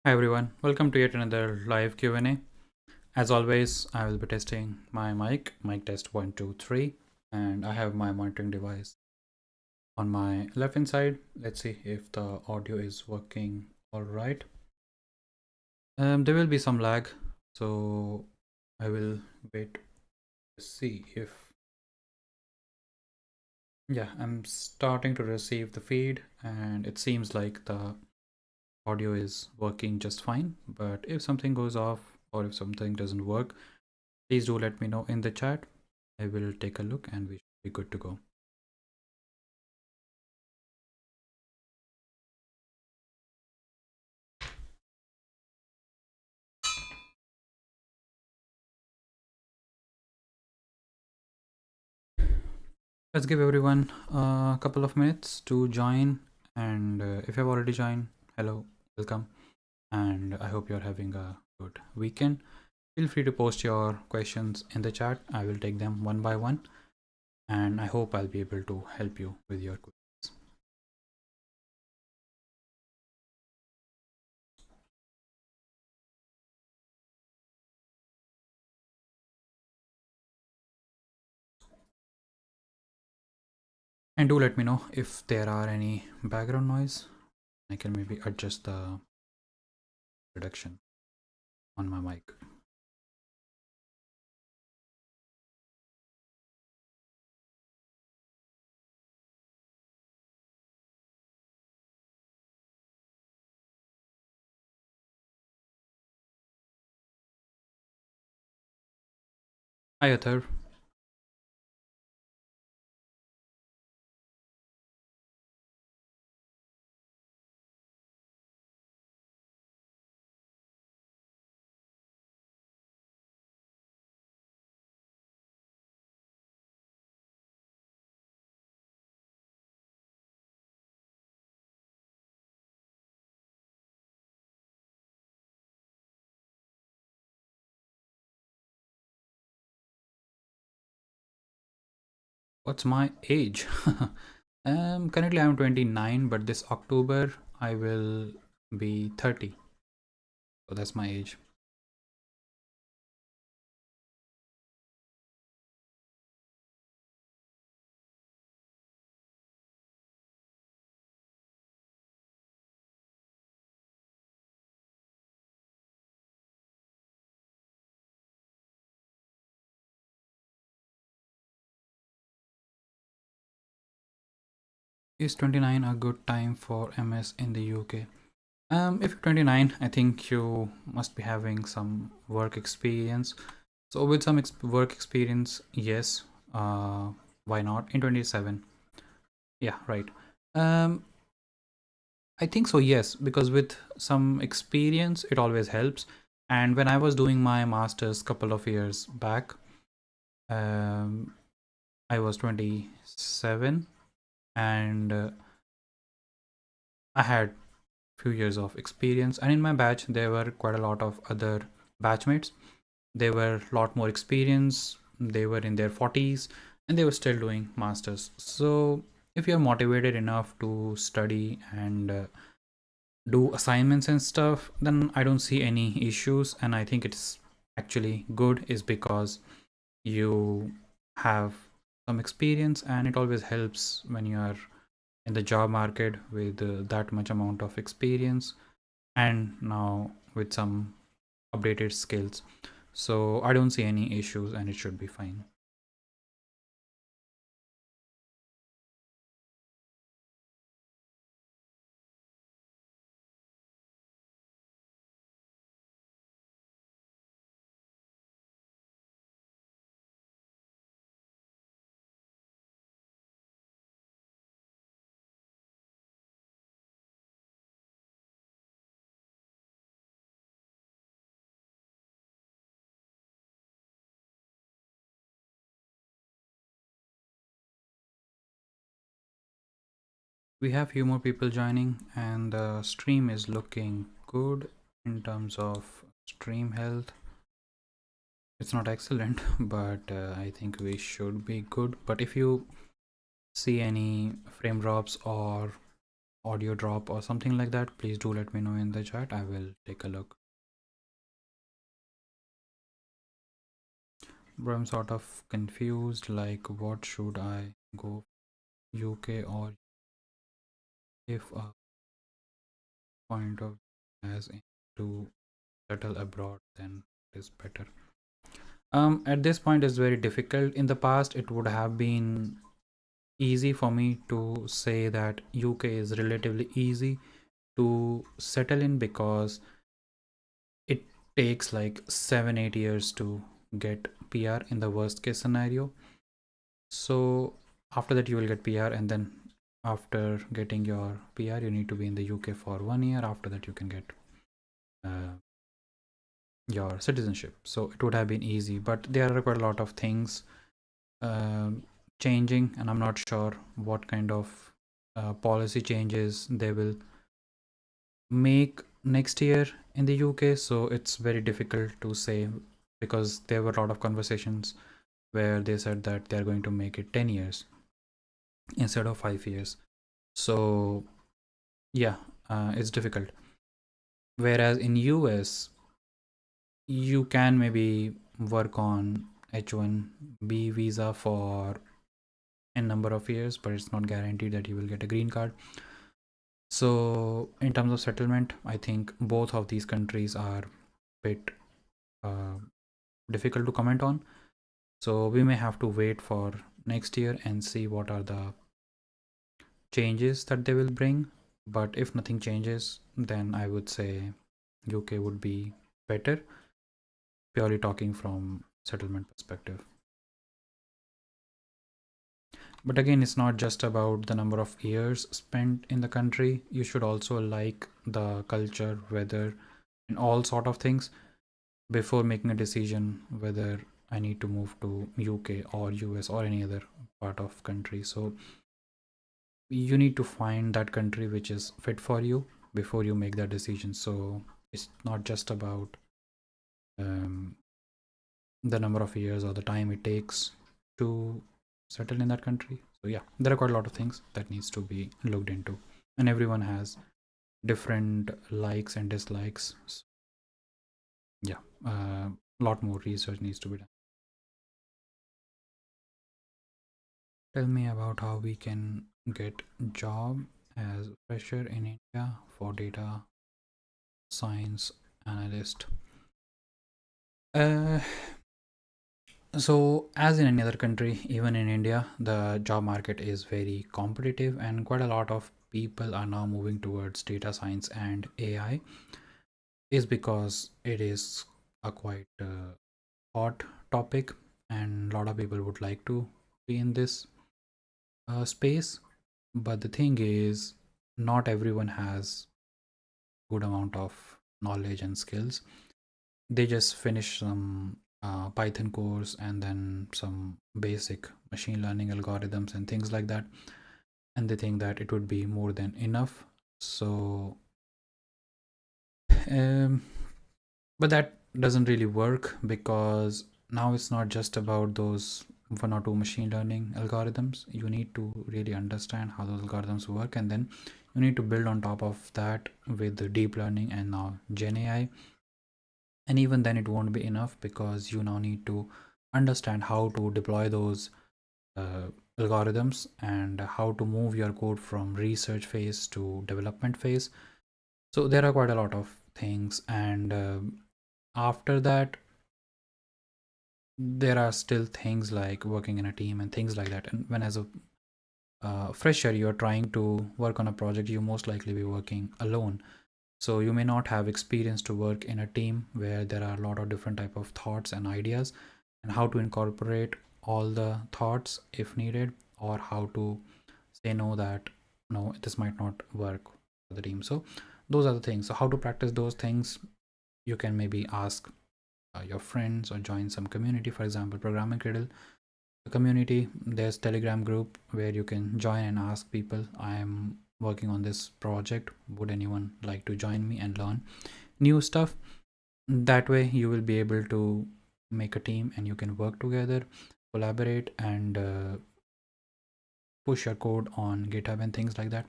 Hi everyone, welcome to yet another live Q&A. As always, I will be testing my mic test 1, 2, 3, and I have my monitoring device on my left hand side. Let's see if the audio is working all right. There will be some lag, so I will wait to see if... Yeah, I'm starting to receive the feed and it seems like the audio is working just fine, but if something goes off or if something doesn't work, please do let me know in the chat. I will take a look and we should be good to go. Let's give everyone a couple of minutes to join, and if you've already joined, hello, welcome, and I hope you're having a good weekend. Feel free to post your questions in the chat. I will take them one by one, and I hope I'll be able to help you with your questions. And do let me know if there are any background noise. I can maybe adjust the reduction on my mic. Hi Athar. What's my age? Currently I'm 29, but this October I will be 30. So that's my age. Is 29 a good time for MS in the UK? If you're 29, I think you must be having some work experience. So with some work experience, yes. Why not? In 27. Yeah, right. Um, I think so, yes, because with some experience, it always helps. And when I was doing my master's couple of years back, um, I was 27 and I had few years of experience, and in my batch there were quite a lot of other batchmates. They were a lot more experienced, they were in their 40s and they were still doing masters. So if you're motivated enough to study and do assignments and stuff, then I don't see any issues. And I think it's actually good is because you have some experience, and it always helps when you are in the job market with that much amount of experience and now with some updated skills. So I don't see any issues and it should be fine. We have few more people joining and the stream is looking good in terms of stream health. It's not excellent, but I think we should be good. But if you see any frame drops or audio drop or something like that, please do let me know in the chat. I will take a look. But I'm sort of confused, like what should I go, UK or if a point of as in to settle abroad, then it is better. At this point it's very difficult. In the past it would have been easy for me to say that UK is relatively easy to settle in because it takes like 7-8 years to get PR in the worst case scenario. So after that you will get PR, and then after getting your PR you need to be in the UK for 1 year. After that you can get your citizenship. So it would have been easy, but there are quite a lot of things changing, and I'm not sure what kind of policy changes they will make next year in the UK. So it's very difficult to say, because there were a lot of conversations where they said that they're going to make it 10 years instead of 5 years. So yeah, it's difficult. Whereas in US you can maybe work on H1B visa for a number of years, but it's not guaranteed that you will get a green card. So in terms of settlement, I think both of these countries are a bit difficult to comment on. So we may have to wait for next year and see what are the changes that they will bring. But if nothing changes, then I would say UK would be better, purely talking from settlement perspective. But again, it's not just about the number of years spent in the country. You should also like the culture, weather, and all sort of things before making a decision whether I need to move to UK or US or any other part of country. So you need to find that country which is fit for you before you make that decision. So it's not just about the number of years or the time it takes to settle in that country. So yeah, there are quite a lot of things that needs to be looked into, and everyone has different likes and dislikes. So yeah, a lot more research needs to be done. Tell me about how we can get job as fresher in India for data science analyst. Uh, so as in any other country, even in India, the job market is very competitive, and quite a lot of people are now moving towards data science and AI, is because it is a quite hot topic, and a lot of people would like to be in this space. But the thing is, not everyone has good amount of knowledge and skills. They just finish some Python course and then some basic machine learning algorithms and things like that, and they think that it would be more than enough. So but that doesn't really work, because now it's not just about those 1 or 2 machine learning algorithms. You need to really understand how those algorithms work, and then you need to build on top of that with the deep learning and now Gen AI. And even then it won't be enough, because you now need to understand how to deploy those uh, algorithms and how to move your code from research phase to development phase. So there are quite a lot of things, and after that there are still things like working in a team and things like that. And when as a fresher you're trying to work on a project, you most likely be working alone. So you may not have experience to work in a team where there are a lot of different type of thoughts and ideas, and how to incorporate all the thoughts if needed, or how to say no, that no, this might not work for the team. So those are the things. So how to practice those things, you can maybe ask your friends or join some community. For example, programming Cradle, the community, there's Telegram group where you can join and ask people, I am working on this project, would anyone like to join me and learn new stuff? That way you will be able to make a team, and you can work together, collaborate, and push your code on GitHub and things like that.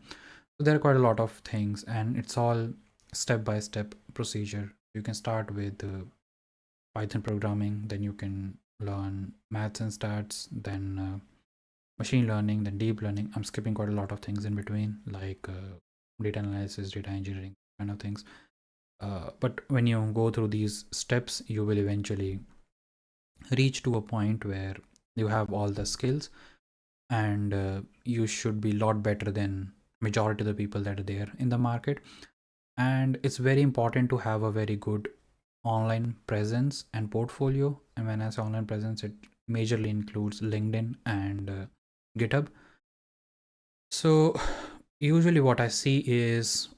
So there are quite a lot of things, and it's all step by step procedure. You can start with Python programming, then you can learn maths and stats, then machine learning, then deep learning. I'm skipping quite a lot of things in between, like data analysis, data engineering, kind of things. But when you go through these steps, you will eventually reach to a point where you have all the skills, and you should be a lot better than majority of the people that are there in the market. And it's very important to have a very good online presence and portfolio. And when I say online presence, it majorly includes LinkedIn and GitHub. So usually what I see is,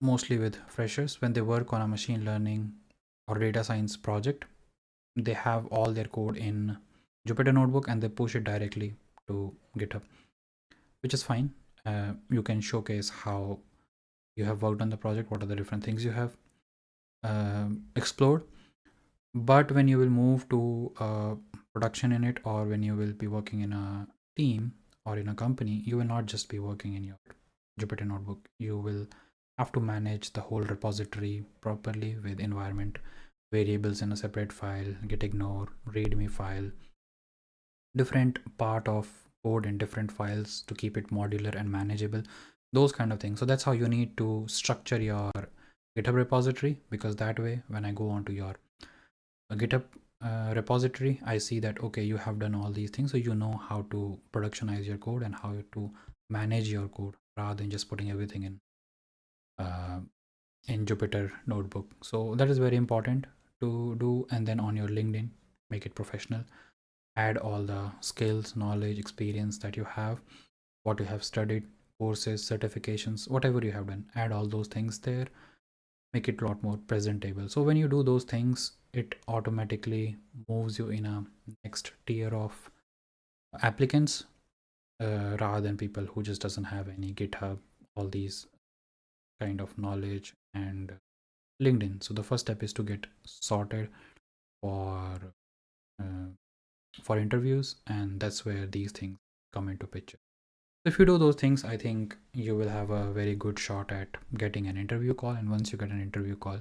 mostly with freshers, when they work on a machine learning or data science project, they have all their code in Jupyter Notebook and they push it directly to GitHub, which is fine. You can showcase how you have worked on the project, what are the different things you have explored. But when you will move to production in it, or when you will be working in a team or in a company, you will not just be working in your Jupyter Notebook. You will have to manage the whole repository properly with environment variables in a separate file, git ignore, readme file, different part of code in different files to keep it modular and manageable, those kind of things. So that's how you need to structure your GitHub repository, because that way when I go onto your GitHub repository, I see that okay, you have done all these things, so you know how to productionize your code and how to manage your code rather than just putting everything uh, in Jupyter Notebook. So that is very important to do. And then on your LinkedIn, make it professional, add all the skills, knowledge, experience that you have, what you have studied, courses, certifications, whatever you have done, add all those things there, make it a lot more presentable. So when you do those things, it automatically moves you in a next tier of applicants, rather than people who just doesn't have any GitHub, all these kind of knowledge, and LinkedIn. So the first step is to get sorted for uh, for interviews, and that's where these things come into picture. If you do those things, I think you will have a very good shot at getting an interview call. And once you get an interview call,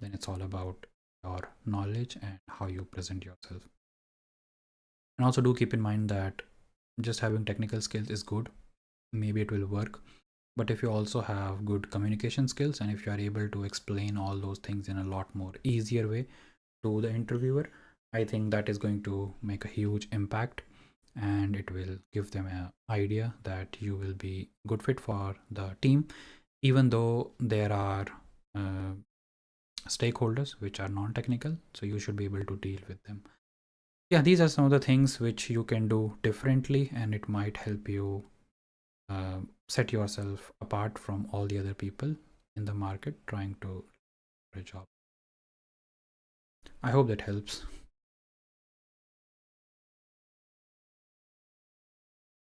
then it's all about your knowledge and how you present yourself. And also do keep in mind that just having technical skills is good, maybe it will work, but if you also have good communication skills, and if you are able to explain all those things in a lot more easier way to the interviewer, I think that is going to make a huge impact, and it will give them an idea that you will be good fit for the team, even though there are uh, stakeholders which are non-technical, so you should be able to deal with them. Yeah, these are some of the things which you can do differently, and it might help you set yourself apart from all the other people in the market trying to get a job. I hope that helps.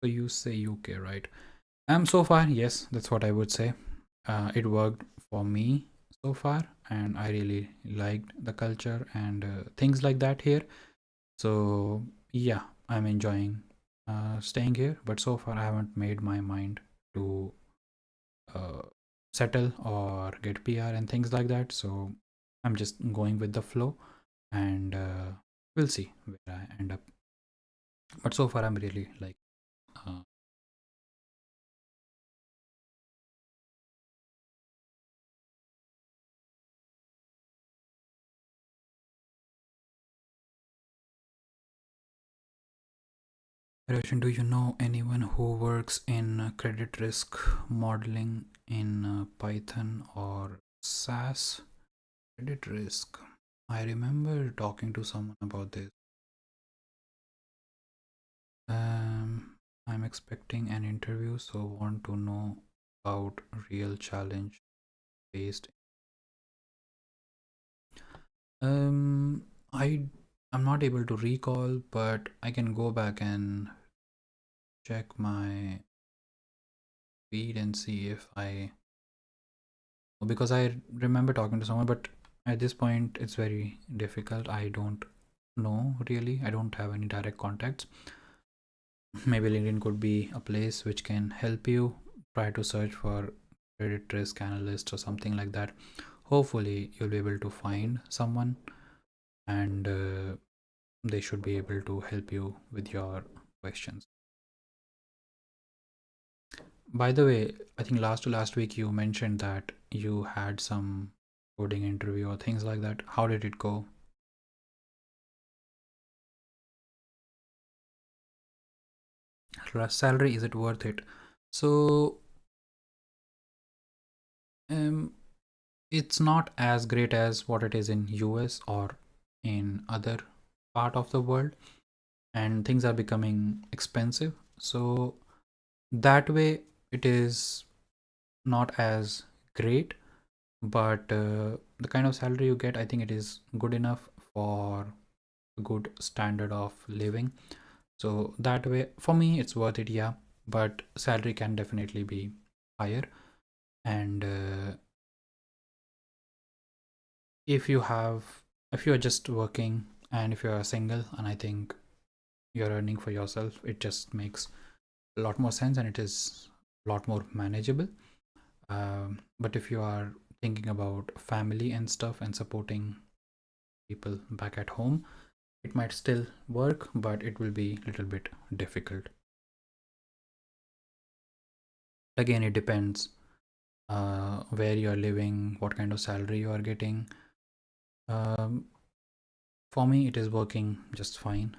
So you say UK, right? So far, yes, that's what I would say. It worked for me so far, and I really liked the culture and things like that here. So yeah, I'm enjoying staying here, but so far I haven't made my mind to uh, settle or get PR and things like that. So I'm just going with the flow, and we'll see where I end up. But so far I'm really like uh, Roshan, do you know anyone who works in credit risk modeling in Python or SAS? Credit risk. I remember talking to someone about this. I'm expecting an interview, so want to know about real challenge faced. Um, I I'm not able to recall, but I can go back and check my feed and see if I, because I remember talking to someone, but at this point it's very difficult. I don't know really. I don't have any direct contacts. Maybe LinkedIn could be a place which can help you try to search for credit risk analyst or something like that. Hopefully you'll be able to find someone, and they should be able to help you with your questions. By the way, I think last to last week you mentioned that you had some coding interview or things like that. How did it go? Salary, is it worth it? So um it's not as great as what it is in US or in other part of the world, and things are becoming expensive. So that way it is not as great, but the kind of salary you get, I think it is good enough for a good standard of living. So that way for me it's worth it, yeah. But salary can definitely be higher. And if you have if you're just working, and if you're single, and I think you're earning for yourself, it just makes a lot more sense, and it is a lot more manageable. But if you are thinking about family and stuff and supporting people back at home, it might still work, but it will be a little bit difficult. Again, it depends where you are living, what kind of salary you are getting. um, for me it is working just fine,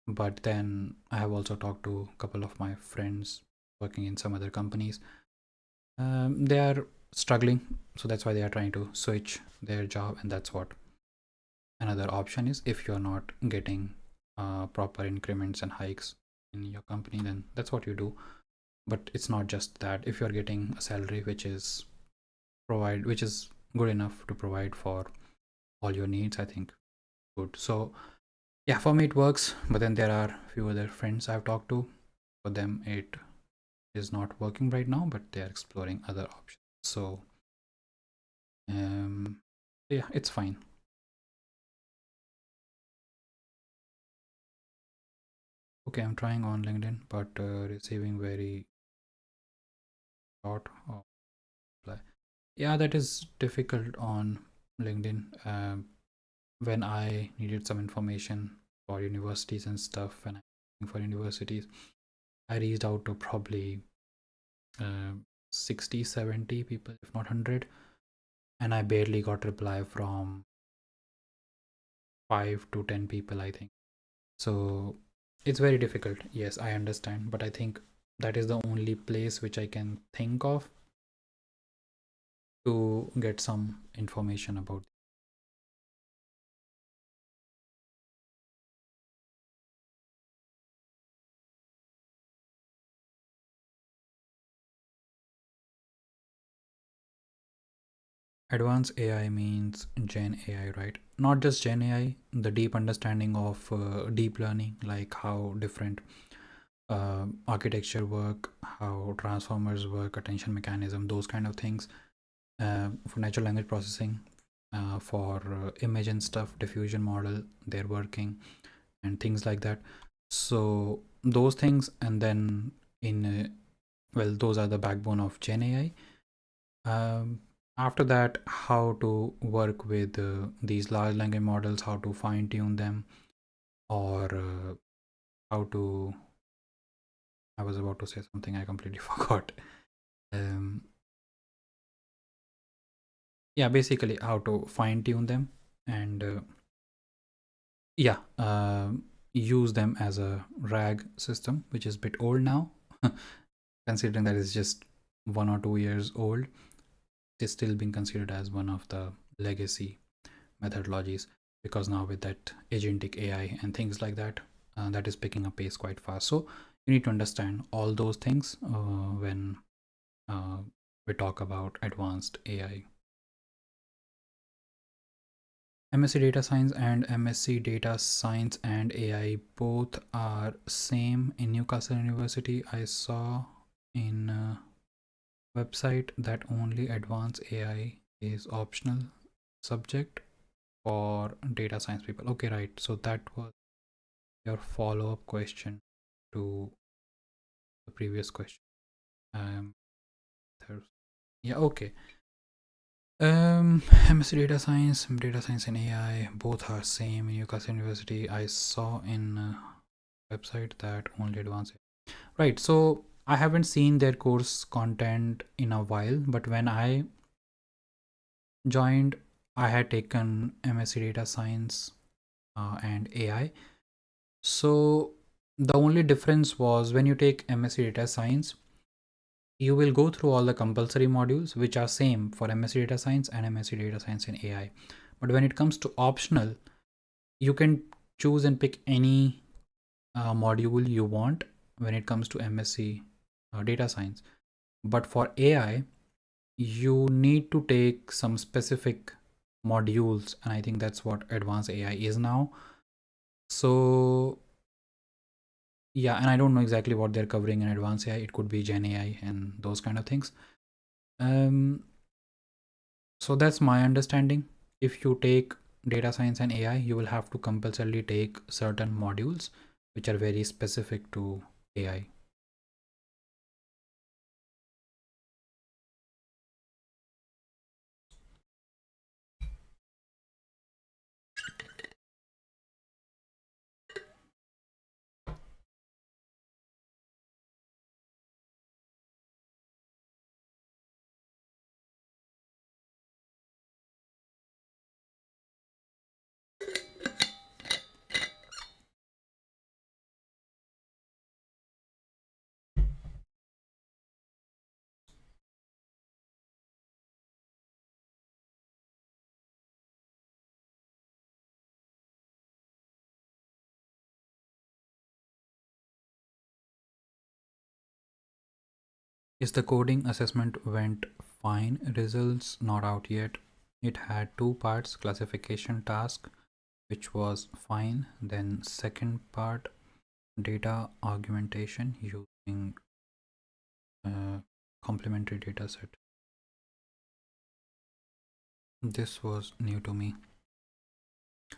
but then I have also talked to a couple of my friends working in some other companies. They are struggling, so that's why they are trying to switch their job, and that's what another option is. If you're not getting proper increments and hikes in your company, then that's what you do. But it's not just that. If you're getting a salary which is good enough to provide for all your needs, I think good. So yeah, for me it works, but then there are a few other friends I've talked to. For them it is not working right now, but they are exploring other options. So yeah, it's fine. Okay, I'm trying on LinkedIn, but receiving very short reply. Yeah, that is difficult on LinkedIn. When I needed some information for universities and stuff, when I'm looking for universities, I reached out to probably uh, 60, 70 people, if not 100, and I barely got reply from 5 to 10 people, I think. So it's very difficult. Yes, I understand, but I think that is the only place which I can think of to get some information about. Advanced AI means Gen AI, right? Not just Gen AI, the deep understanding of deep learning, like how different architecture work, how transformers work, attention mechanism, those kind of things. For natural language processing, for image and stuff, diffusion model, they're working, and things like that. So those things, and then in well, those are the backbone of Gen AI. After that, how to work with these large language models, how to fine tune them, or how to. I was about to say something, I completely forgot. Um, yeah, basically how to fine tune them, and yeah, use them as a RAG system, which is a bit old now, considering that it's just 1 or 2 years old. It's still being considered as one of the legacy methodologies, because now with that agentic AI and things like that, that is picking up pace quite fast. So you need to understand all those things when uh, we talk about advanced AI. MSc Data Science and MSc Data Science and AI both are same in Newcastle University. I saw in website that only advanced AI is optional subject for data science people. Okay, right. So that was your follow-up question to the previous question. Yeah, okay. MSc data science and AI, both are same in Newcastle University. I saw in website that only advanced. Right. So I haven't seen their course content in a while, but when I joined, I had taken MSc data science and AI. So the only difference was when you take MSc data science, you will go through all the compulsory modules which are same for MSc data science and MSc data science in AI. But when it comes to optional, you can choose and pick any module you want when it comes to MSc data science. But for AI, you need to take some specific modules, and I think that's what advanced AI is now. So yeah, and I don't know exactly what they're covering in advanced AI. It could be Gen AI and those kind of things. um So that's my understanding. If you take data science and AI, you will have to compulsorily take certain modules which are very specific to AI. Is the coding assessment went fine? Results not out yet. It had two parts: classification task, which was fine. Then second part, data augmentation using complementary data set. This was new to me.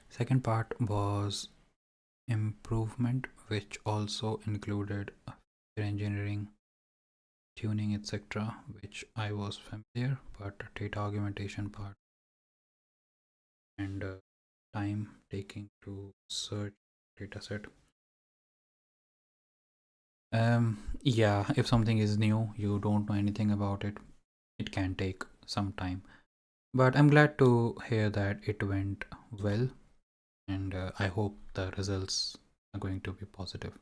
Second part was improvement, which also included engineering, tuning, etc., which I was familiar, but data augmentation part and time taking to search dataset. Yeah, if something is new, you don't know anything about it, it can take some time. But I'm glad to hear that it went well, and I hope the results are going to be positive.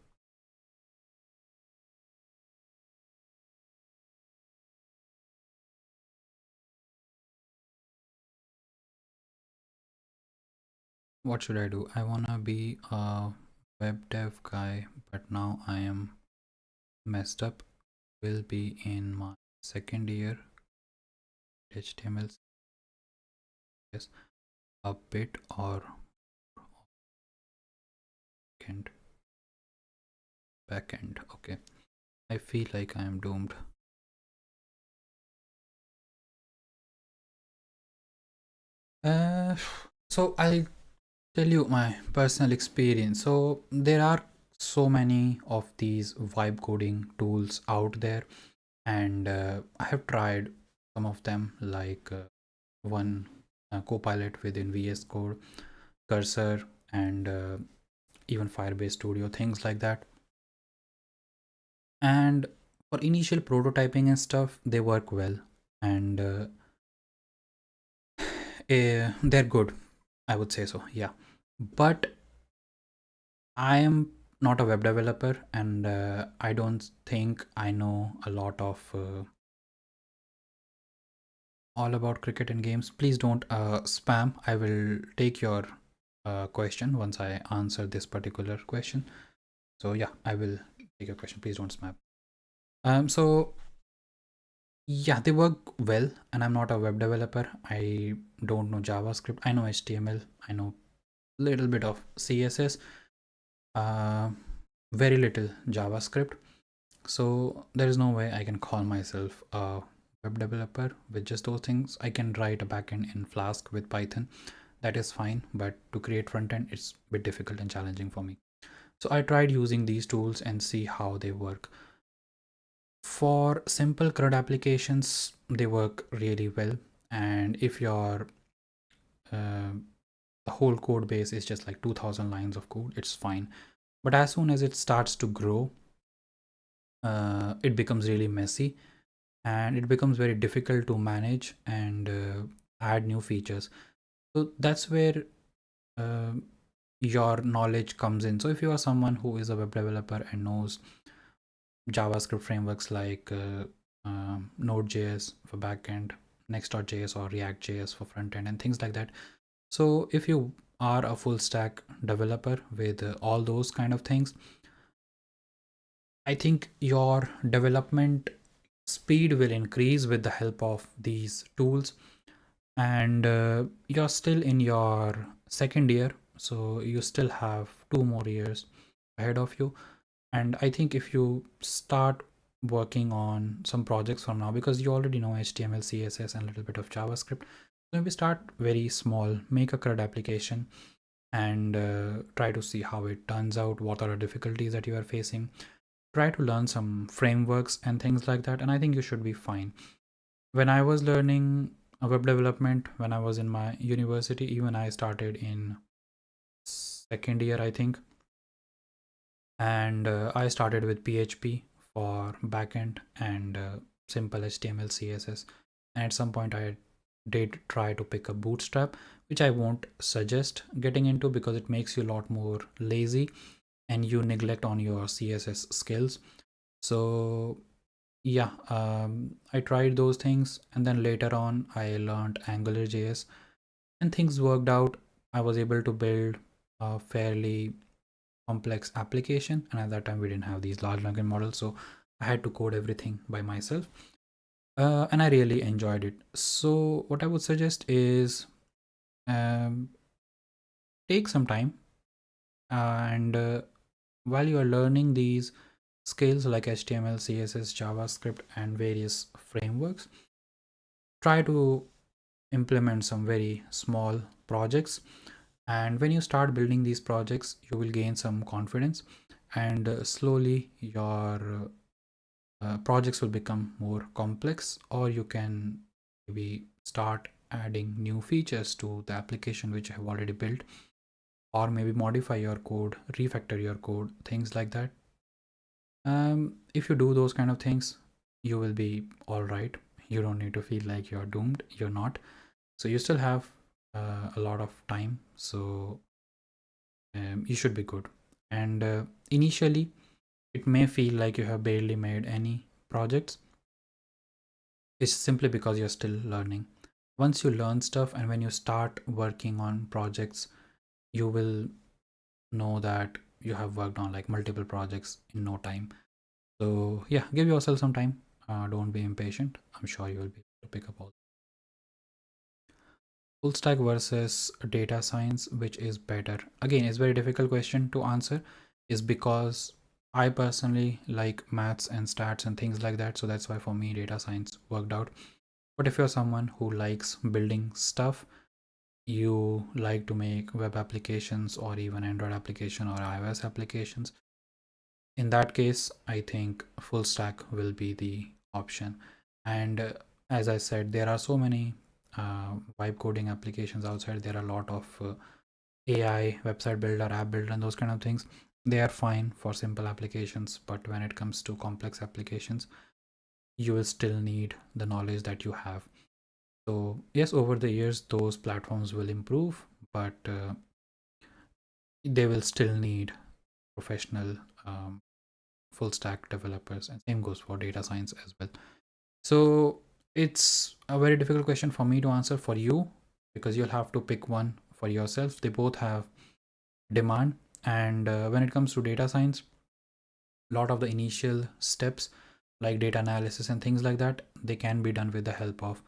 What should I do? I wanna be a web dev guy, but now I am messed up. Will be in my second year HTML. Yes, a bit or backend. Okay, I feel like I am doomed. Uh, so I'll tell you my personal experience. So there are so many of these vibe coding tools out there, and I have tried some of them, like one Copilot within VS Code, Cursor, and even Firebase Studio, things like that. And for initial prototyping and stuff, they work well, and they're good, I would say so. Yeah, but I am not a web developer, and I don't think I know a lot of all about cricket and games. Please don't spam. I will take your question once I answer this particular question. So yeah, I will take your question. Please don't spam. So yeah, they work well, and I'm not a web developer. I don't know JavaScript. I know HTML. I know little bit of CSS. Uh, very little JavaScript. So there is no way I can call myself a web developer with just those things. I can write a backend in Flask with Python. That is fine, but to create front end, it's a bit difficult and challenging for me. So I tried using these tools and see how they work. For simple CRUD applications, they work really well. And if your uh, the whole code base is just like 2000 lines of code, it's fine. But as soon as it starts to grow, it becomes really messy, and it becomes very difficult to manage and add new features. So that's where uh, your knowledge comes in. So if you are someone who is a web developer and knows JavaScript frameworks like Node.js for backend, Next.js or React.js for frontend, and things like that. So if you are a full stack developer with all those kind of things, I think your development speed will increase with the help of these tools. And you're still in your second year, so you still have 2 more years ahead of you. And I think if you start working on some projects from now, because you already know HTML, CSS, and a little bit of JavaScript, so maybe start very small, make a CRUD application, and try to see how it turns out, what are the difficulties that you are facing. Try to learn some frameworks and things like that, and I think you should be fine. When I was learning web development, when I was in my university, even I started in second year, I think, and I started with PHP for backend and simple HTML, CSS. And at some point, I did try to pick up Bootstrap, which I won't suggest getting into because it makes you a lot more lazy and you neglect on your CSS skills. So yeah, I tried those things, and then later on I learned AngularJS, and things worked out. I was able to build a fairly complex application, and at that time we didn't have these large language models, so I had to code everything by myself, and I really enjoyed it. So what I would suggest is um, take some time, and while you are learning these skills like HTML, CSS, JavaScript, and various frameworks, try to implement some very small projects. And when you start building these projects, you will gain some confidence, and slowly your projects will become more complex, or you can maybe start adding new features to the application which you have already built, or maybe modify your code, refactor your code, things like that. If you do those kind of things, you will be all right. You don't need to feel like you're doomed. You're not. So you still have a lot of time. So you should be good. And initially, it may feel like you have barely made any projects. It's simply because you're still learning. Once you learn stuff and when you start working on projects, you will know that you have worked on like multiple projects in no time. So yeah, give yourself some time. Don't be impatient. I'm sure you will be able to pick up all. Full stack versus data science, which is better? Again, it's a very difficult question to answer, is because I personally like maths and stats and things like that. So that's why for me, data science worked out. But if you're someone who likes building stuff, you like to make web applications or even Android application or iOS applications, in that case, I think full stack will be the option. And as I said, there are so many vibe coding applications outside. There are a lot of AI, website builder, app builder, and those kind of things. They are fine for simple applications, but when it comes to complex applications, you will still need the knowledge that you have. So yes, over the years, those platforms will improve, but they will still need professional full stack developers, and same goes for data science as well. So it's a very difficult question for me to answer for you, because you'll have to pick one for yourself. They both have demand. And when it comes to data science, a lot of the initial steps like data analysis and things like that, they can be done with the help of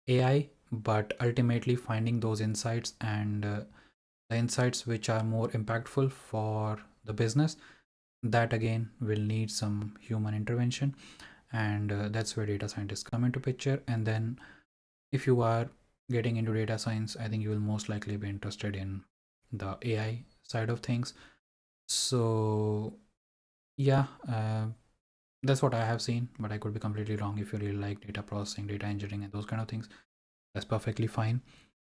AI, but ultimately finding those insights and the insights which are more impactful for the business, that again will need some human intervention. And that's where data scientists come into picture. And then if you are getting into data science, I think you will most likely be interested in the AI side of things. So yeah, That's what I have seen, but I could be completely wrong. If you really like data processing, data engineering, and those kind of things, that's perfectly fine.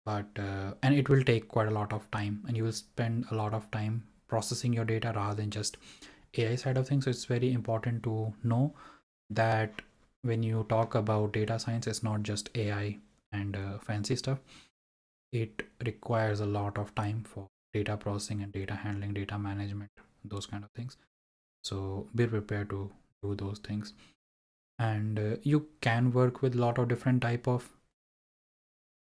But and it will take quite a lot of time, and you will spend a lot of time processing your data rather than just AI side of things. So it's very important to know that when you talk about data science, it's not just AI and fancy stuff. It requires a lot of time for data processing and data handling, data management, those kind of things. So be prepared to do those things. And you can work with a lot of different type of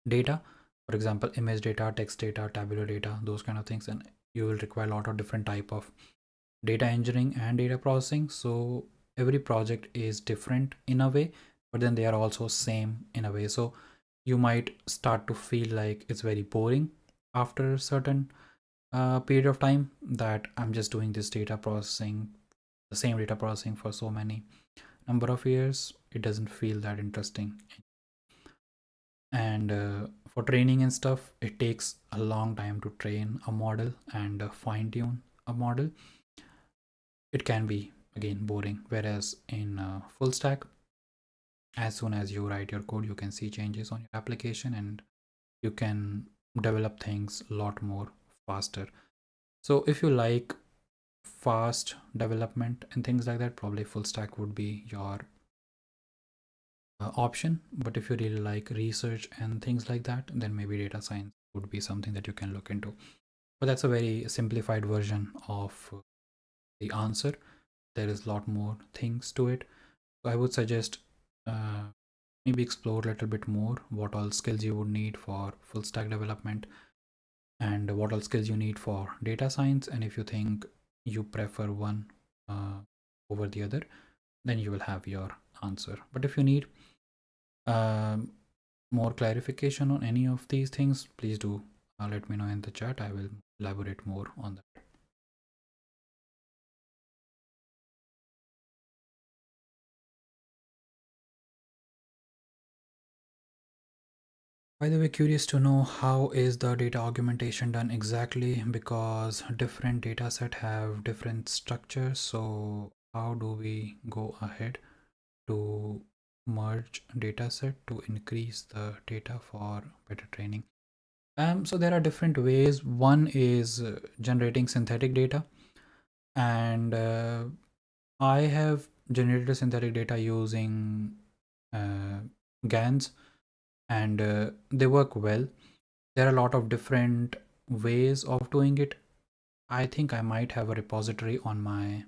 data. For example, image data, text data, tabular data, those kind of things. And you will require a lot of different type of data engineering and data processing. So every project is different in a way, but then they are also same in a way. So you might start to feel like it's very boring after a certain period of time, that I'm just doing this data processing, the same data processing for so many number of years. It doesn't feel that interesting. And for training and stuff, it takes a long time to train a model and fine tune a model. It can be again boring, whereas in full stack, as soon as you write your code, you can see changes on your application and you can develop things a lot more faster. So if you like fast development and things like that, probably full stack would be your option. But if you really like research and things like that, then maybe data science would be something that you can look into. But that's a very simplified version of the answer. There is a lot more things to it. So I would suggest maybe explore a little bit more what all skills you would need for full stack development and what all skills you need for data science. And if you think you prefer one over the other, then you will have your answer. But if you need um, more clarification on any of these things, please do let me know in the chat. I will elaborate more on that. By the way, curious to know how is the data augmentation done exactly, because different data set have different structures. So how do we go ahead to merge data set to increase the data for better training? So there are different ways. One is generating synthetic data, and I have generated synthetic data using uh, GANs, and they work well. There are a lot of different ways of doing it. I think I might have a repository on my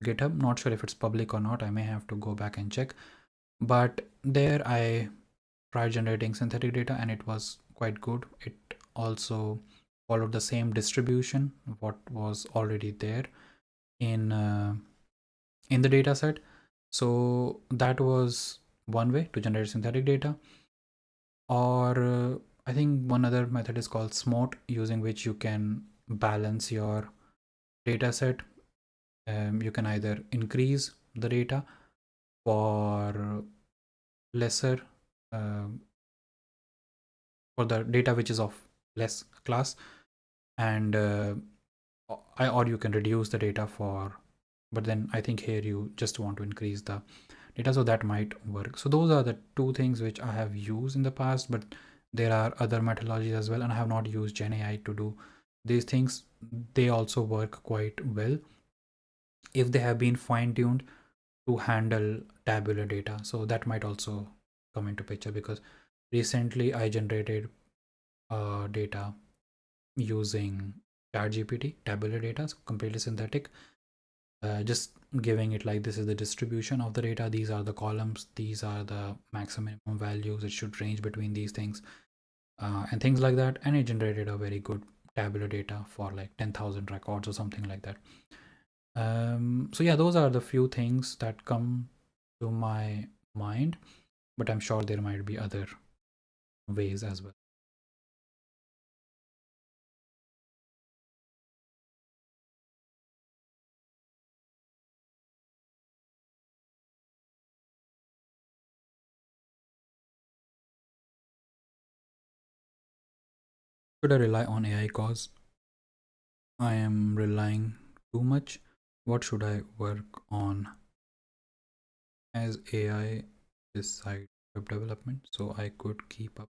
GitHub. Not sure if it's public or not. I may have to go back and check. But there I tried generating synthetic data and it was quite good. It also followed the same distribution what was already there in the data set. So that was one way to generate synthetic data. Or I think one other method is called SMOT, using which you can balance your data set. You can either increase the data for lesser uh, for the data which is of less class, and or you can reduce the data for, but then I think here you just want to increase the data, so that might work. So those are the two things which I have used in the past, but there are other methodologies as well, and I have not used Gen AI to do these things. They also work quite well if they have been fine-tuned to handle tabular data. So that might also come into picture, because recently I generated data using ChatGPT, tabular data, completely synthetic, just giving it like, this is the distribution of the data, these are the columns, these are the maximum values, it should range between these things, and things like that. And it generated a very good tabular data for like 10,000 records or something like that. So yeah, those are the few things that come to my mind, but I'm sure there might be other ways as well. Should I rely on AI cause I am relying too much? What should I work on? as AI beside web development, so I could keep up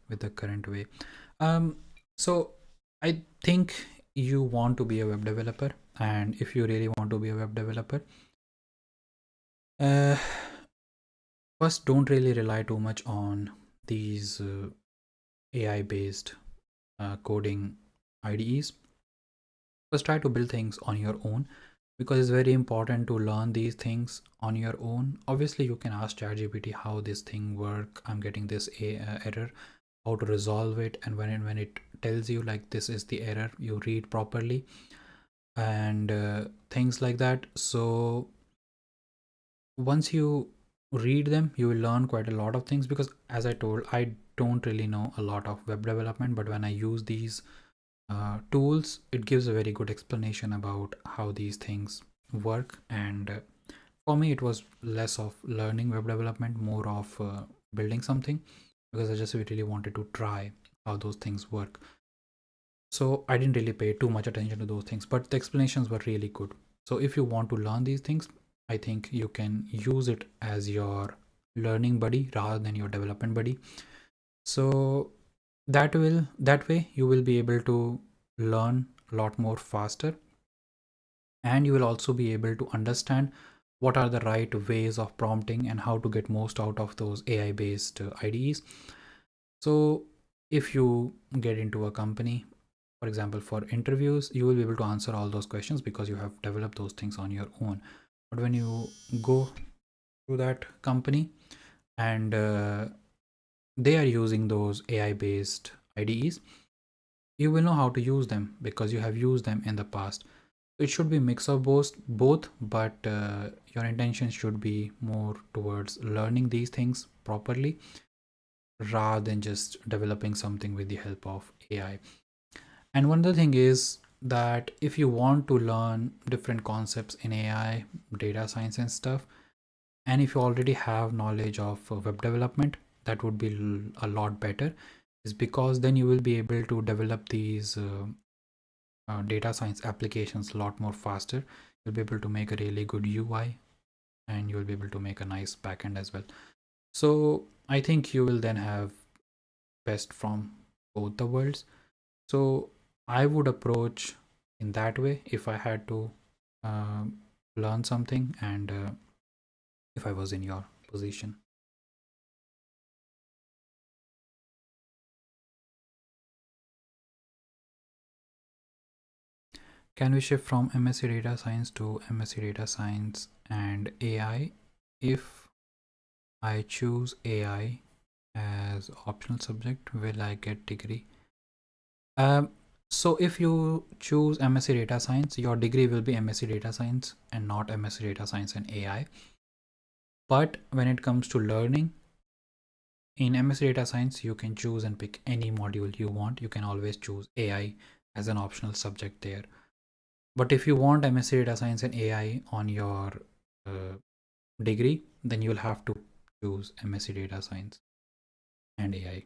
with the current way. Um, so I think you want to be a web developer, and if you really want to be a web developer, uh, first don't really rely too much on these AI based coding IDEs. First, try to build things on your own because it's very important to learn these things on your own. Obviously, you can ask ChatGPT how this thing work. I'm getting this error, how to resolve it, and when it tells you like this is the error, you read properly and things like that. So once you read them, you will learn quite a lot of things because, as I told, I don't really know a lot of web development, but when I use these tools, it gives a very good explanation about how these things work. And for me, it was less of learning web development, more of building something because I just really wanted to try how those things work. So I didn't really pay too much attention to those things, but the explanations were really good. So if you want to learn these things, I think you can use it as your learning buddy rather than your development buddy. So that way you will be able to learn a lot more faster, and you will also be able to understand what are the right ways of prompting and how to get most out of those AI based IDEs. So if you get into a company, for example, for interviews, you will be able to answer all those questions because you have developed those things on your own. But when you go to that company and they are using those AI based IDEs, you will know how to use them because you have used them in the past. It should be mix of both, but your intention should be more towards learning these things properly rather than just developing something with the help of AI. And one other thing is that if you want to learn different concepts in AI, data science and stuff, and if you already have knowledge of web development, that would be a lot better, is because then you will be able to develop these data science applications a lot more faster. You'll be able to make a really good UI and you'll be able to make a nice backend as well. So I think you will then have best from both the worlds. So I would approach in that way if I had to uh, learn something, and if I was in your position. Can we shift from MSc data science to MSc data science and AI? If I choose AI as optional subject, will I get degree? Um, so if you choose MSc data science, your degree will be MSc data science and not MSc data science and AI. But when it comes to learning, in MSc data science, you can choose and pick any module you want. You can always choose AI as an optional subject there. But if you want MSc data science and AI on your uh, degree, then you'll have to choose MSc data science and AI.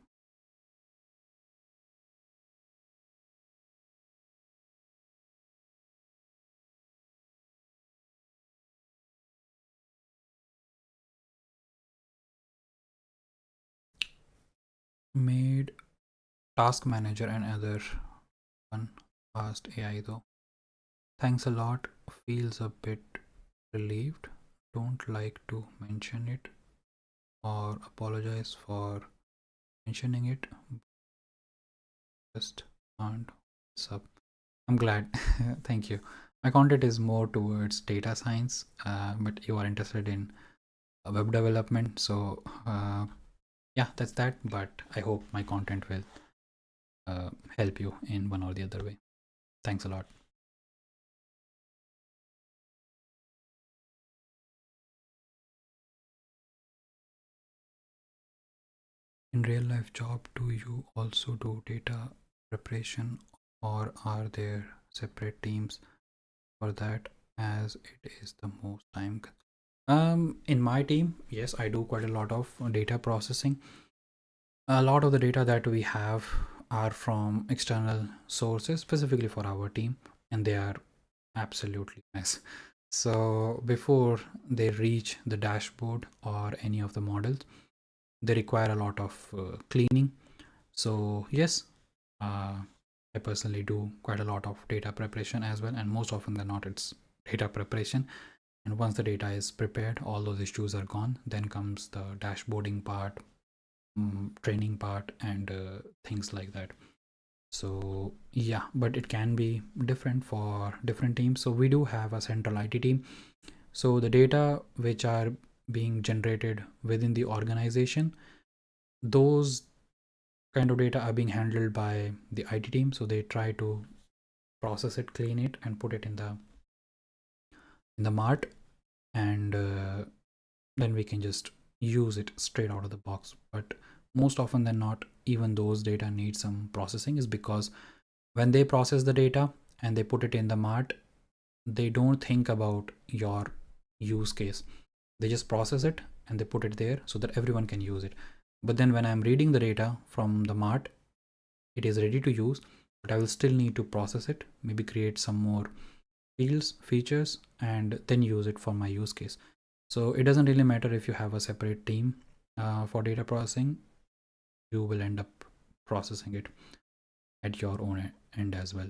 Made task manager and other one past AI though. Thanks a lot. Feels a bit relieved. Don't like to mention it or apologize for mentioning it. Just can't sub. I'm glad. Thank you. My content is more towards data science, but you are interested in web development. So yeah, that's that. But I hope my content will help you in one or the other way. Thanks a lot. In real life job, do you also do data preparation or are there separate teams for that as it is the most time? In my team, yes, I do quite a lot of data processing. A lot of the data that we have are from external sources specifically for our team, and they are absolutely mess. So before they reach the dashboard or any of the models, they require a lot of cleaning. So yes, I personally do quite a lot of data preparation as well, and most often than not it's data preparation. And once the data is prepared, all those issues are gone. Then comes the dashboarding part, training part, and things like that. So yeah, but it can be different for different teams. So we do have a central IT team. So the data which are being generated within the organization, those kind of data are being handled by the IT team. So they try to process it, clean it, and put it in the mart, and then we can just use it straight out of the box. But most often than not, even those data need some processing, is because when they process the data and they put it in the mart, they don't think about your use case. They just process it and they put it there so that everyone can use it. But then when I'm reading the data from the mart, it is ready to use, but I will still need to process it, maybe create some more fields, features, and then use it for my use case. So it doesn't really matter if you have a separate team for data processing, you will end up processing it at your own end as well.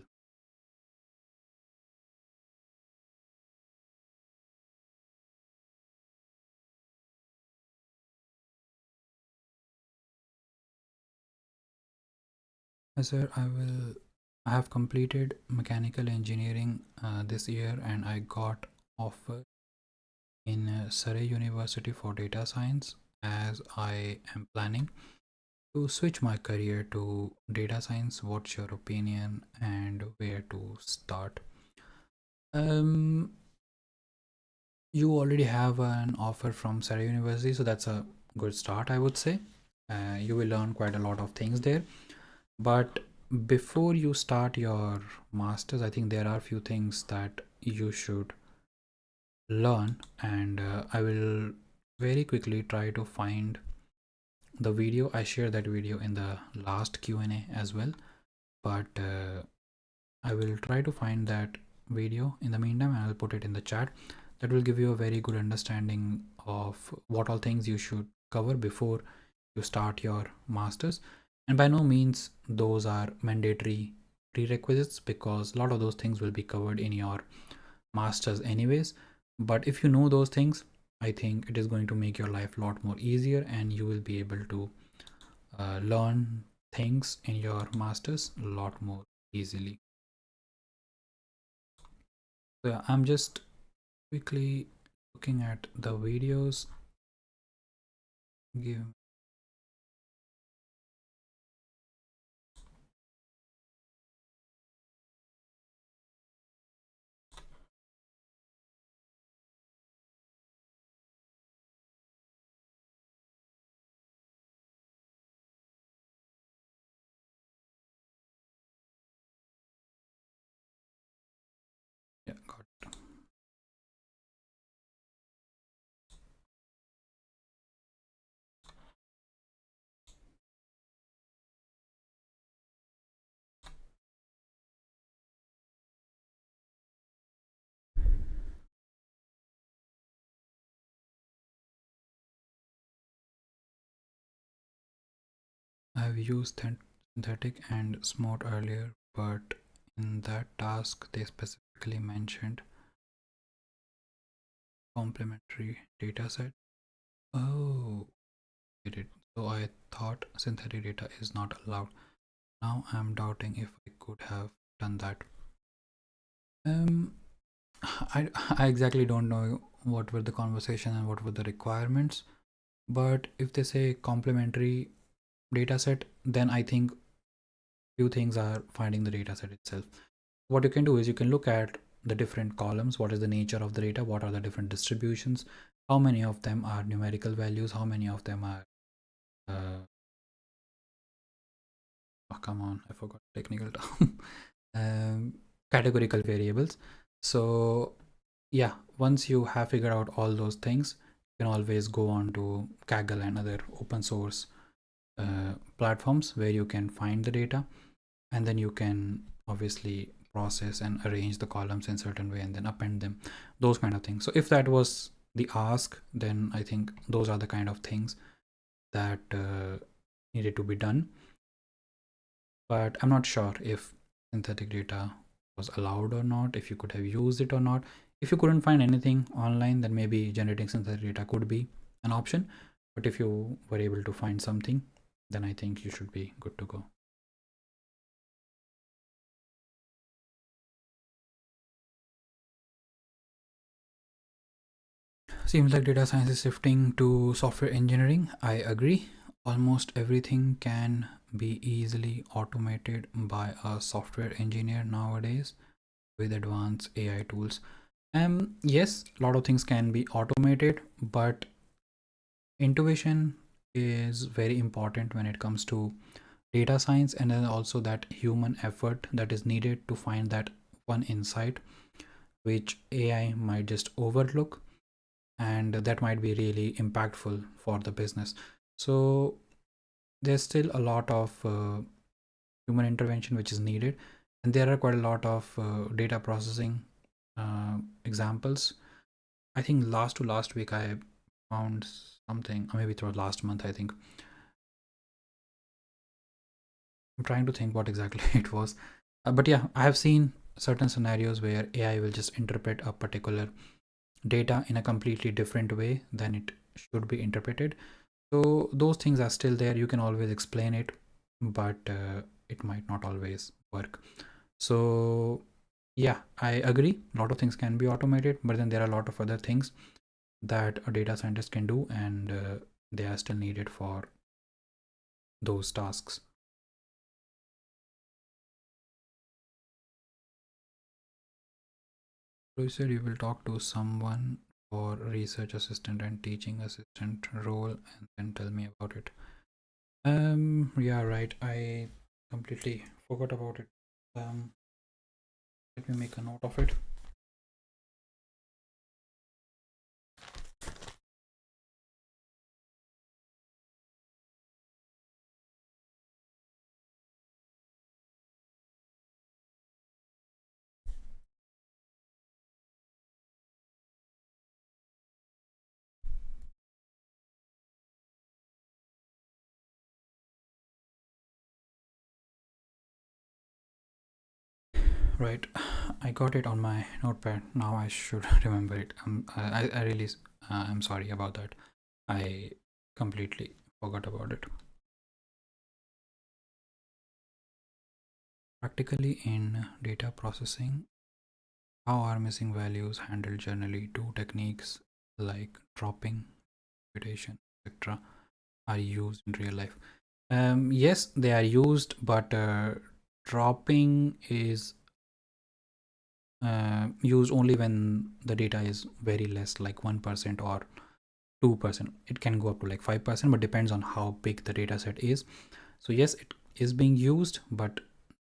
Yes, sir, I have completed mechanical engineering this year, and I got offer in Surrey University for data science, as I am planning to switch my career to data science. What's your opinion and where to start? Um, you already have an offer from Surrey University, so that's a good start, I would say. You will learn quite a lot of things there. But before you start your masters, I think there are a few things that you should learn, and I will very quickly try to find the video. I shared that video in the last Q&A as well, but I will try to find that video in the meantime, and I'll put it in the chat. That will give you a very good understanding of what all things you should cover before you start your masters. And by no means those are mandatory prerequisites, because a lot of those things will be covered in your masters anyways. But if you know those things, I think it is going to make your life a lot more easier, and you will be able to learn things in your masters a lot more easily. So yeah, I'm just quickly looking at the videos. Give Yeah, got it. I've used synthetic and smart earlier, but in that task they specifically mentioned complementary dataset. Oh, get it. So I thought synthetic data is not allowed. Now I'm doubting if I could have done that. Um, I exactly don't know what were the conversation and what were the requirements, but if they say complementary dataset, then I think few things are finding the dataset itself. What you can do is you can look at the different columns. What is the nature of the data? What are the different distributions? How many of them are numerical values? How many of them are oh, come on, I forgot technical term. Categorical variables. So yeah, once you have figured out all those things, you can always go on to Kaggle and other open source platforms where you can find the data, and then you can obviously process and arrange the columns in certain way and then append them, those kind of things. So if that was the ask, then I think those are the kind of things that needed to be done. But I'm not sure if synthetic data was allowed or not, if you could have used it or not. If you couldn't find anything online, then maybe generating synthetic data could be an option. But if you were able to find something, then I think you should be good to go. Seems like data science is shifting to software engineering. I agree. Almost everything can be easily automated by a software engineer nowadays with advanced AI tools. Yes, a lot of things can be automated, but intuition is very important when it comes to data science, and then also that human effort that is needed to find that one insight which AI might just overlook, and that might be really impactful for the business. So there's still a lot of human intervention which is needed, and there are quite a lot of data processing examples. I think last week I found something, or maybe through last month, I think. I'm trying to think what exactly it was. But yeah, I have seen certain scenarios where AI will just interpret a particular data in a completely different way than it should be interpreted. So those things are still there. You can always explain it, but it might not always work. So yeah, I agree. A lot of things can be automated, but then there are a lot of other things that a data scientist can do, and they are still needed for those tasks. So you said you will talk to someone for research assistant and teaching assistant role and then tell me about it. Yeah, right. I completely forgot about it. Let me make a note of it. Right, I got it on my notepad. Now I should remember it. I really, I'm sorry about that. I completely forgot about it. Practically in data processing, how are missing values handled generally? Two techniques like dropping, computation, etc. are used in real life. Yes, they are used, but dropping is used only when the data is very less, like 1% or 2%. It can go up to like 5%, but depends on how big the data set is. So yes, it is being used, but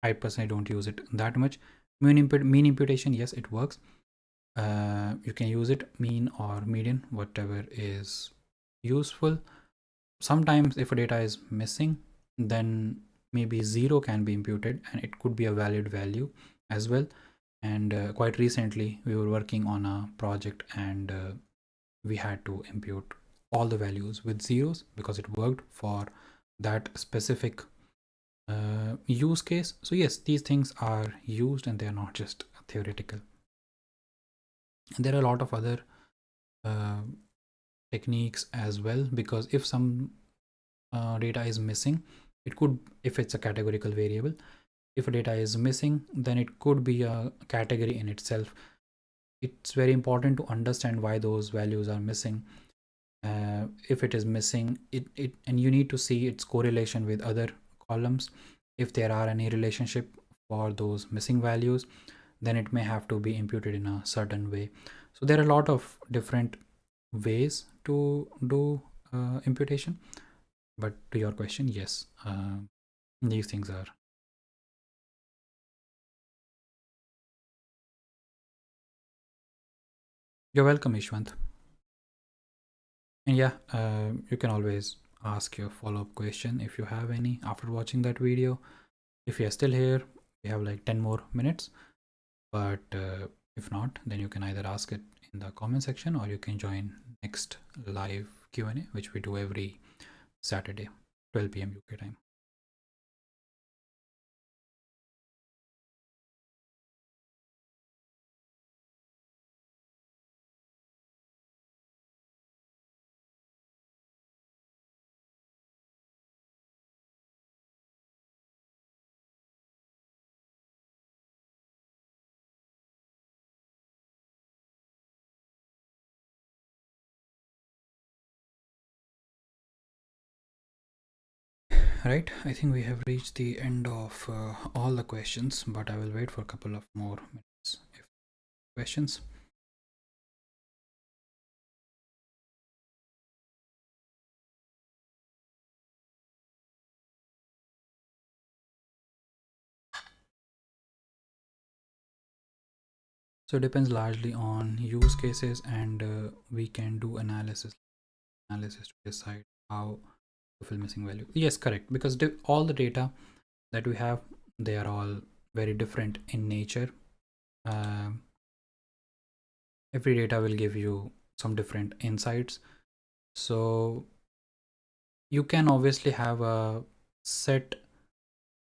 5% I don't use it that much. Mean imputation, yes, it works. You can use it mean or median, whatever is useful. Sometimes if a data is missing, then maybe 0 can be imputed, and it could be a valid value as well. And quite recently we were working on a project, and we had to impute all the values with zeros because it worked for that specific use case. So yes, these things are used and they are not just theoretical. And there are a lot of other uh, techniques as well, because if some data is missing, it could, if it's a categorical variable, if a data is missing, then it could be a category in itself. It's very important to understand why those values are missing. If it is missing, and you need to see its correlation with other columns. If there are any relationship for those missing values, then it may have to be imputed in a certain way. So there are a lot of different ways to do imputation. But to your question, yes, these things are. You're welcome, Ishwant. And yeah, you can always ask your follow-up question if you have any after watching that video. If you're still here, we have like 10 more minutes. But if not, then you can either ask it in the comment section, or you can join next live Q&A, which we do every Saturday, 12 p.m. UK time. Right, I think we have reached the end of all the questions, but I will wait for a couple of more minutes if questions. So it depends largely on use cases, and we can do analysis to decide how to fill missing value. Yes, correct, because all the data that we have, they are all very different in nature. Um, every data will give you some different insights. So you can obviously have a set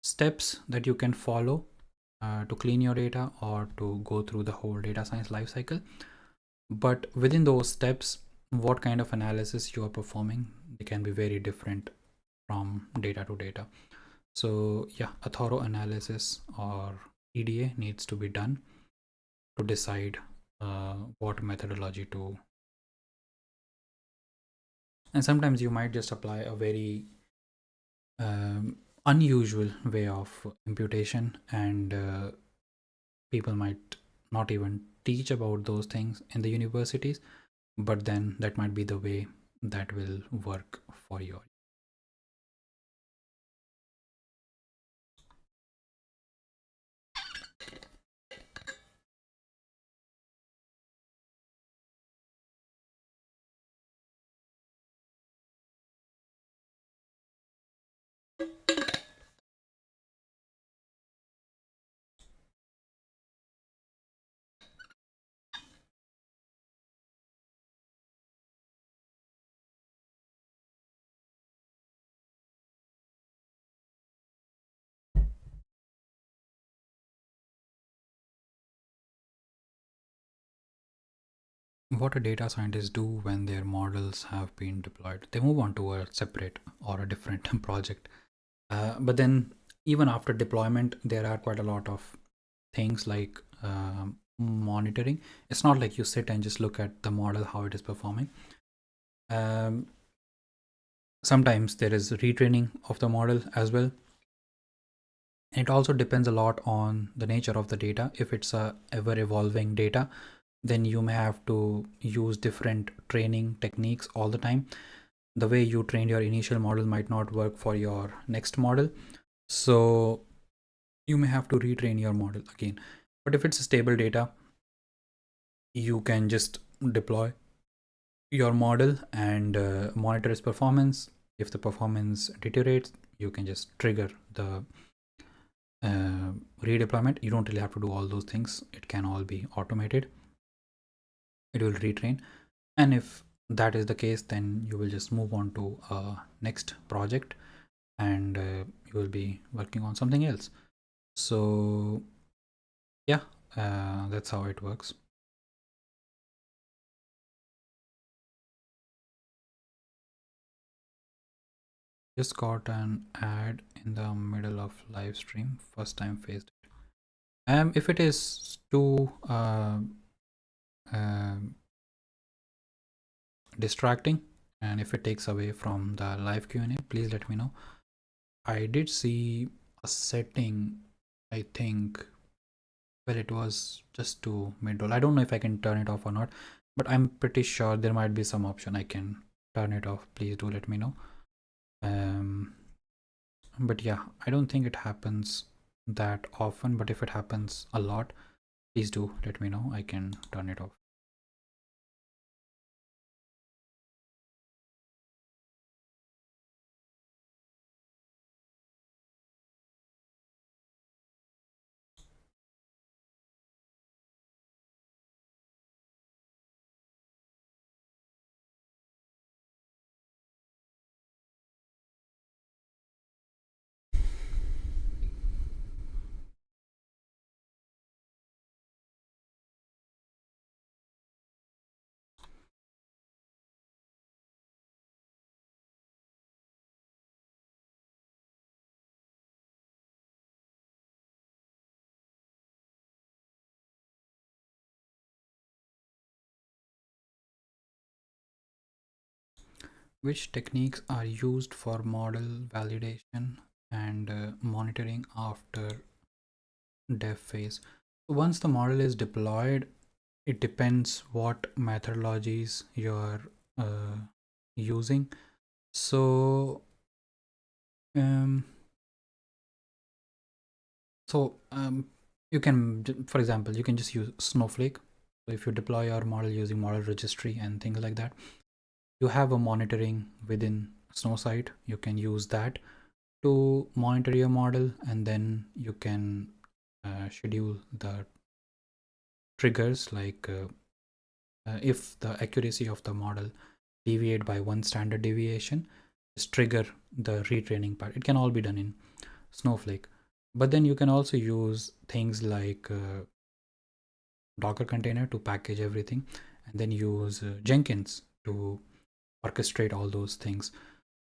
steps that you can follow to clean your data or to go through the whole data science lifecycle. But within those steps, what kind of analysis you are performing, they can be very different from data to data. So yeah, a thorough analysis or EDA needs to be done to decide what methodology to. And sometimes you might just apply a very unusual way of imputation, and people might not even teach about those things in the universities, but then that might be the way that will work for you. What a data scientist do when their models have been deployed? They move on to a separate or a different project. But then even after deployment, there are quite a lot of things like monitoring. It's not like you sit and just look at the model, how it is performing. Sometimes there is retraining of the model as well. It also depends a lot on the nature of the data. If it's a ever evolving data, then you may have to use different training techniques all the time. The way you trained your initial model might not work for your next model, so you may have to retrain your model again. But if it's a stable data, you can just deploy your model and monitor its performance. If the performance deteriorates, you can just trigger the redeployment. You don't really have to do all those things. It can all be automated. It will retrain, and if that is the case, then you will just move on to a next project, and you will be working on something else. So yeah, that's how it works. Just got an ad in the middle of live stream, first time faced it. If it is too um distracting, and if it takes away from the live Q&A, please let me know. I did see a setting, I think, well, it was just to mid-roll. I don't know if I can turn it off or not, but I'm pretty sure there might be some option I can turn it off. Please do let me know. But yeah, I don't think it happens that often, but if it happens a lot, please do let me know. I can turn it off. Which techniques are used for model validation and monitoring after dev phase? Once the model is deployed, it depends what methodologies you're using. So um, you can, for example, you can just use Snowflake. So if you deploy your model using model registry and things like that, you have a monitoring within Snowsite. You can use that to monitor your model, and then you can schedule the triggers, like if the accuracy of the model deviate by one standard deviation, just trigger the retraining part. It can all be done in Snowflake. But then you can also use things like Docker container to package everything, and then use Jenkins to orchestrate all those things.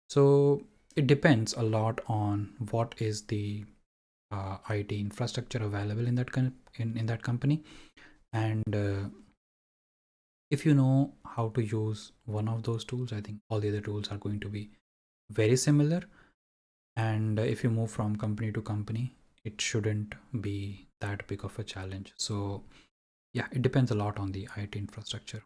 So it depends a lot on what is the IT infrastructure available in that in that company, and if you know how to use one of those tools, I think all the other tools are going to be very similar. And if you move from company to company, it shouldn't be that big of a challenge. So yeah, it depends a lot on the IT infrastructure.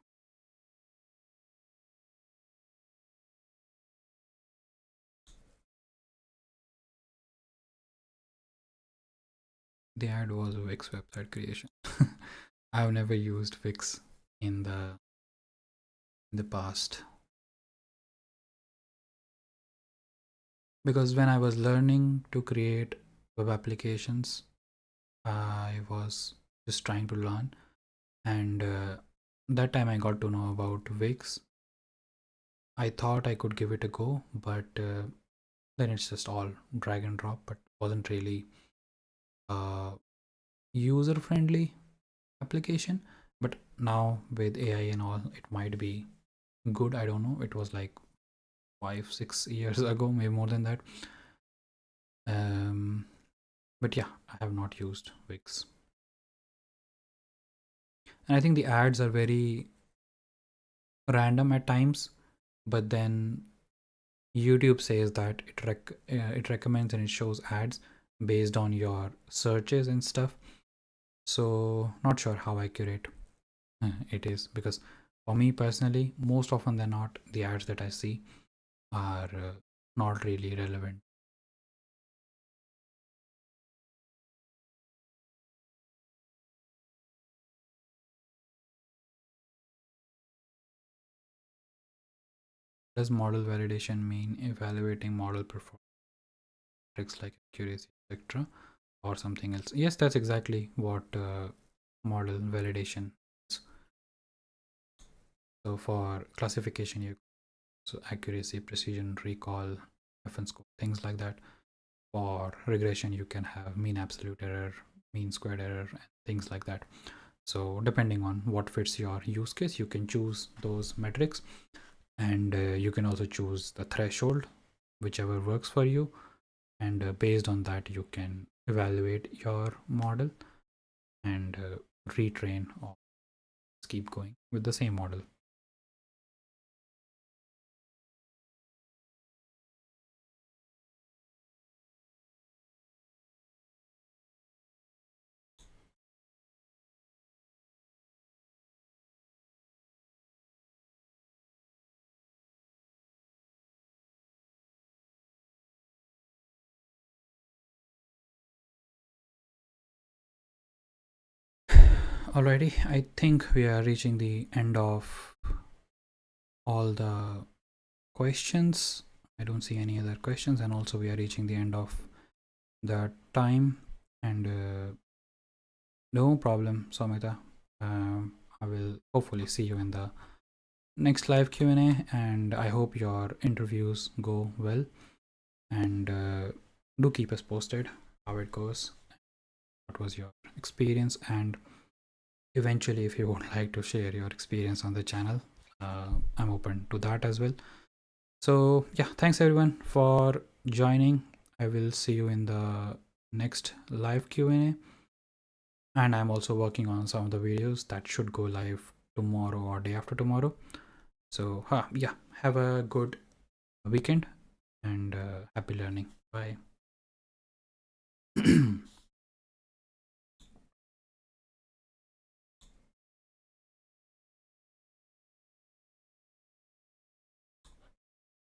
The ad was Wix website creation. I've never used Wix in the past, because when I was learning to create web applications, I was just trying to learn, and that time I got to know about Wix. I thought I could give it a go, but then it's just all drag and drop, but wasn't really a user friendly application. But now with AI and all, it might be good. I don't know. It was like 5-6 years ago, maybe more than that. Um, but yeah, I have not used Wix, and I think the ads are very random at times. But then YouTube says that it recommends and it shows ads based on your searches and stuff. So not sure how accurate it is, because for me personally, most often than not, the ads that I see are not really relevant. Does model validation mean evaluating model performance like accuracy, etc., or something else? Yes, that's exactly what model validation is. So for classification, you so accuracy, precision, recall, FN score, things like that. For regression, you can have mean absolute error, mean squared error, and things like that. So depending on what fits your use case, you can choose those metrics, and you can also choose the threshold, whichever works for you. And based on that, you can evaluate your model and retrain or keep going with the same model. Alrighty, I think we are reaching the end of all the questions. I don't see any other questions, and also we are reaching the end of the time. And no problem, Samita. I will hopefully see you in the next live Q&A, and I hope your interviews go well. And do keep us posted how it goes, what was your experience, and eventually if you would like to share your experience on the channel, I'm open to that as well. So yeah, thanks everyone for joining. I will see you in the next live Q&A, and I'm also working on some of the videos that should go live tomorrow or day after tomorrow. So yeah, have a good weekend, and happy learning. Bye.